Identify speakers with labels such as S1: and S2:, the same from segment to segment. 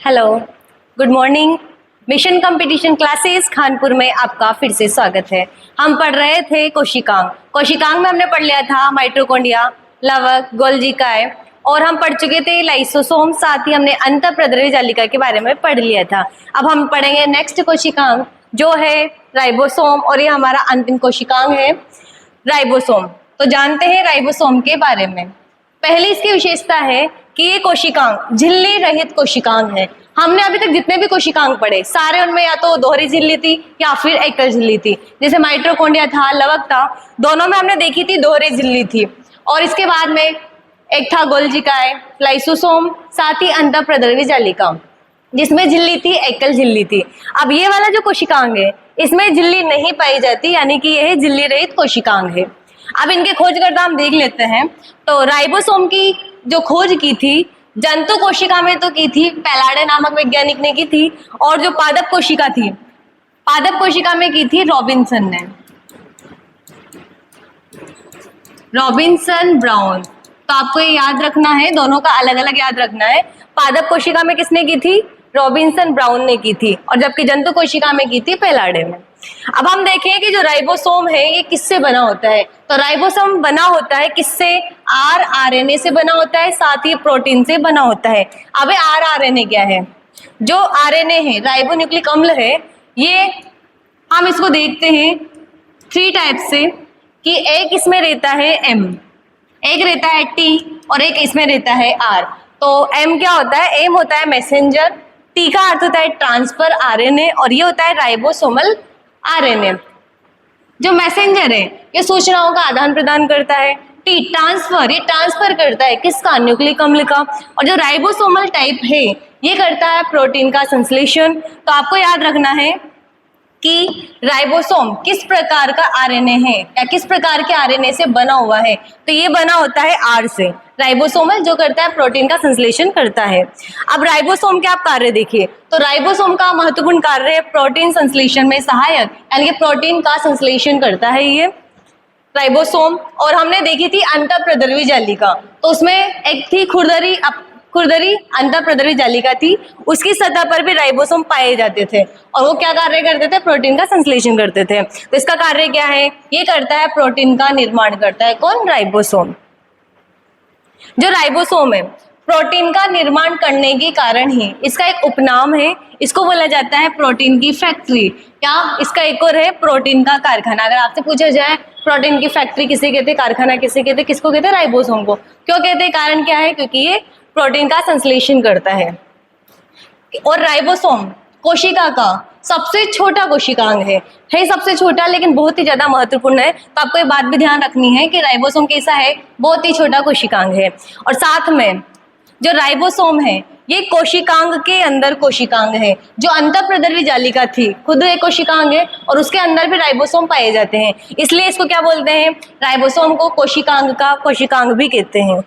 S1: Hello, good morning. Mission competition classes Kanpur में आपका फिर से स्वागत है। हम पढ़ रहे थे कोशिकांग में हमने पढ़ लिया था माइटोकॉन्ड्रिया, लवक, गोल्गी काय, और हम पढ़ चुके थे लाइसोसोम, साथ ही हमने अंतःप्रद्रवी जालिका के बारे में पढ़ लिया था। अब हम पढ़ेंगे नेक्स्ट कोशिकांग जो है राइबोसोम, और ये हमारा अंतिम कोशिकांग है राइबोसोम। तो जानते हैं राइबोसोम के बारे में। पहली इसकी विशेषता है कि ये कोशिकांग झिल्ली रहित कोशिकांग है। हमने अभी तक जितने भी कोशिकांग पढ़े सारे उनमें या तो दोहरी झिल्ली थी या फिर एकल झिल्ली थी। जैसे माइटोकॉन्ड्रिया था, लवक था, दोनों में हमने देखी थी दोहरी झिल्ली थी। और इसके बाद में एक था गोल्गी काय, लाइसोसोम, साथ ही अंतःप्रद्रवी जालिका जिसमें झिल्ली थी, एकल झिल्ली थी। अब ये वाला जो कोशिकांग है इसमें झिल्ली नहीं पाई जाती, यानी कि यह झिल्ली रहित कोशिकांग है। अब इनके खोजकर्ता हम देख लेते हैं। तो राइबोसोम की जो खोज की थी जंतु कोशिका में तो की थी, पैलाडे नामक वैज्ञानिक ने की थी, और जो पादप कोशिका थी, पादप कोशिका में की थी रॉबिन्सन ने, रॉबिन्सन ब्राउन। तो आपको ये याद रखना है, दोनों का अलग अलग याद रखना है। पादप कोशिका में किसने की थी? रॉबिन्सन ब्राउन ने की थी, और जबकि जंतु कोशिका में की थी पैलाडे में। अब हम देखें कि जो राइबोसोम है ये किससे बना होता है। तो राइबोसोम बना होता है किससे? आरएनए से बना होता है, साथ ही प्रोटीन से बना होता है। अब आरएनए क्या है? जो आरएनए है, राइबोन्यूक्लिक अम्ल है, ये हम इसको देखते हैं 3 टाइप से, कि एक इसमें रहता है एम, एक रहता है टी, और एक इसमें रहता है आर। तो एम क्या होता है? एम होता है मैसेंजर, टी का अर्थ होता है ट्रांसफर आरएनए, और ये होता है राइबोसोमल आरएनए। जो मैसेंजर है ये सूचनाओं का आदान प्रदान करता है। टी ट्रांसफर, ये ट्रांसफर करता है किसका? न्यूक्लिक अम्ल का। और जो राइबोसोमल टाइप है ये करता है प्रोटीन का संश्लेषण। तो आपको याद रखना है कि राइबोसोम किस प्रकार का आरएनए है या किस प्रकार के आरएनए से बना हुआ है। तो ये बना होता है आर से, राइबोसोमल, जो करता है प्रोटीन का संश्लेषण करता है। अब राइबोसोम के आप कार्य देखिए। तो राइबोसोम का महत्वपूर्ण कार्य है प्रोटीन संश्लेषण में सहायक, यानी कि प्रोटीन का संश्लेषण करता है ये राइबोसोम। और हमने देखी थी अंतःप्रद्रवी जालिका, तो उसमें एक थी खुरदरी अंतःप्रद्रवी जालिका थी, उसकी सतह पर भी राइबोसोम पाए जाते थे, और वो क्या कार्य करते थे? प्रोटीन का संश्लेषण करते थे। तो इसका कार्य क्या है? ये करता है प्रोटीन का निर्माण करता है। कौन? राइबोसोम। जो राइबोसोम है प्रोटीन का निर्माण करने के कारण ही इसका एक उपनाम है, इसको बोला जाता है प्रोटीन की फैक्ट्री, या इसका एक और है प्रोटीन का कारखाना। अगर आपसे पूछा जाए प्रोटीन की फैक्ट्री किसे कहते, कारखाना किसे कहते, किसको कहते? राइबोसोम को। क्यों कहते हैं? कारण क्या है? क्योंकि ये प्रोटीन का संश्लेषण करता है। और राइबोसोम कोशिका का सबसे छोटा कोशिकांग है सबसे छोटा, लेकिन बहुत ही ज्यादा महत्वपूर्ण है। तो आपको ये बात भी ध्यान रखनी है कि राइबोसोम कैसा है? बहुत ही छोटा कोशिकांग है। और साथ में जो राइबोसोम है ये कोशिकांग के अंदर कोशिकांग है। जो अंतःप्रद्रवी जालिका थी खुद एक कोशिकांग है, और उसके अंदर भी राइबोसोम पाए जाते हैं, इसलिए इसको क्या बोलते हैं? राइबोसोम को कोशिकांग का कोशिकांग भी कहते हैं।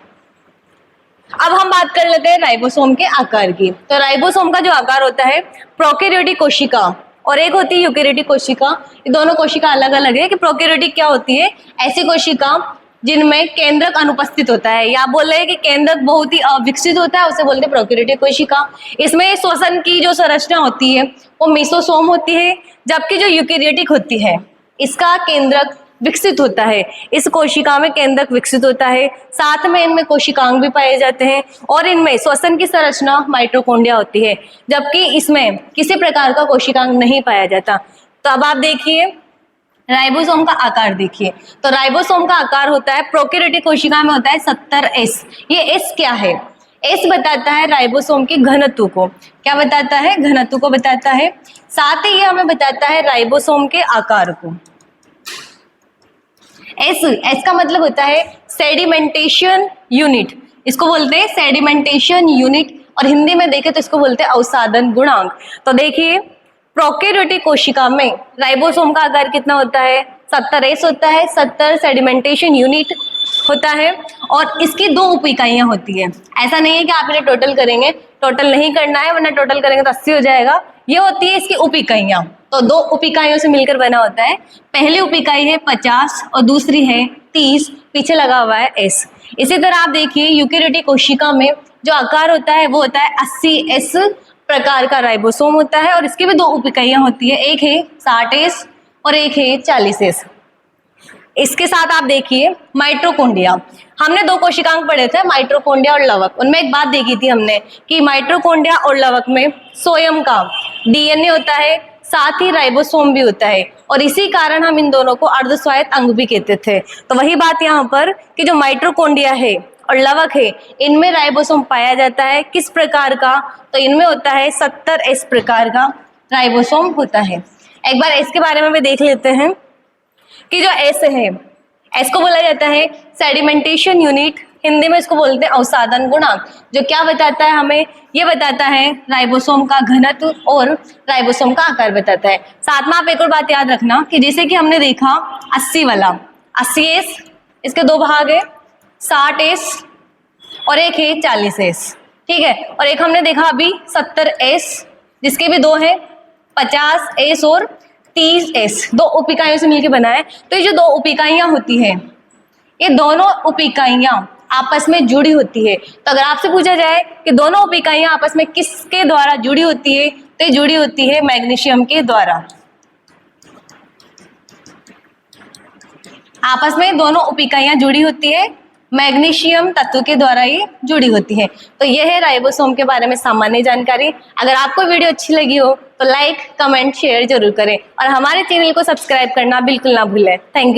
S1: अब हम बात कर लेते हैं राइबोसोम के आकार की। तो राइबोसोम का जो आकार होता है, प्रोकैरियोटिक कोशिका और एक होती है यूकेरियोटिक कोशिका, ये दोनों कोशिका अलग अलग है। कि प्रोकैरियोटिक क्या होती है? ऐसी कोशिका जिनमें केंद्रक अनुपस्थित होता है, या बोल रहे हैं कि केंद्रक बहुत ही अविकसित होता है, उसे बोलते हैं प्रोकैरियोटिक कोशिका। इसमें श्वसन की जो संरचना होती है वो मेसोसोम होती है, जबकि जो यूकेरियोटिक होती है इसका केंद्रक विकसित होता है। इस कोशिका में केंद्रक विकसित होता है, साथ में इनमें कोशिकांग भी पाए जाते हैं, और इनमें श्वसन की संरचना माइटोकॉन्ड्रिया होती है, जबकि इसमें किसी प्रकार का कोशिकांग नहीं पाया जाता। तो अब आप देखिए राइबोसोम का आकार देखिए। तो राइबोसोम का आकार होता है, प्रोकैरियोटिक कोशिका में होता है 70S। ये S क्या है? S बताता है राइबोसोम के घनत्व को। क्या बताता है? घनत्व को बताता है। साथ ही ये हमें बताता है राइबोसोम के आकार को। एस का मतलब होता है सेडिमेंटेशन यूनिट, इसको बोलते हैं सेडिमेंटेशन यूनिट, और हिंदी में देखें तो इसको बोलते हैं अवसादन गुणांक। तो देखिए प्रोकैरियोटिक कोशिका में राइबोसोम का आकार कितना होता है? 70S होता है, 70 सेडिमेंटेशन यूनिट होता है, और इसकी 2 उप इकाइयां होती है। ऐसा नहीं है कि आप इन्हें टोटल करेंगे, टोटल नहीं करना है, वरना टोटल करेंगे तो 80 हो जाएगा। ये होती है इसकी उप इकाइयां। तो 2 उप इकाइयों से मिलकर बना होता है। पहली उप इकाई है 50 और दूसरी है 30, पीछे लगा हुआ है S। इसी तरह आप देखिए यूकेरियोटिक कोशिका में जो आकार होता है वो होता है 80S प्रकार का राइबोसोम होता है और इसकी भी दो उप इकाइयां होती है, एक है 60S और एक है 40S। इसके साथ आप देखिए माइटोकॉन्ड्रिया, हमने दो कोशिकांग पढ़े थे, माइटोकॉन्ड्रिया और लवक। उनमें एक बात देखी थी हमने कि माइटोकॉन्ड्रिया और लवक में स्वयं का डीएनए होता है, साथ ही राइबोसोम भी होता है और इसी कारण हम इन दोनों को अर्धस्वायत्त अंग भी कहते थे। तो वही बात यहाँ पर कि जो माइटोकॉन्ड्रिया है और लवक है, इनमें राइबोसोम पाया जाता है। किस प्रकार का? तो इनमें होता है 70S प्रकार का राइबोसोम होता है। एक बार इसके बारे में भी देख लेते हैं कि जो एस है, एस को बोला जाता है सेडिमेंटेशन यूनिट, हिंदी में इसको बोलते हैं अवसादन गुणांक, जो क्या बताता है हमें? ये बताता है राइबोसोम का घनत्व और राइबोसोम का आकार बताता है। साथ में आप एक और बात याद रखना कि जैसे कि हमने देखा 80 वाला 80S, इसके दो भाग है, 60S और एक है 40S, ठीक है। और एक हमने देखा अभी 70S, जिसके भी दो है, 50S और 30S, दो उप इकाइयों से मिलकर बना है। तो ये जो दो उप इकाइयां होती है, ये दोनों उप इकाइयां आपस में जुड़ी होती है। तो अगर आपसे पूछा जाए कि दोनों उप इकाइयां आपस में किसके द्वारा जुड़ी होती है, तो ये जुड़ी होती है मैग्नीशियम के द्वारा। आपस में दोनों उप इकाइयां जुड़ी होती है मैग्नीशियम तत्व के द्वारा ही जुड़ी होती है। तो यह है राइबोसोम के बारे में सामान्य जानकारी। अगर आपको वीडियो अच्छी लगी हो तो लाइक, कमेंट, शेयर जरूर करें और हमारे चैनल को सब्सक्राइब करना बिल्कुल ना भूलें। Thank you.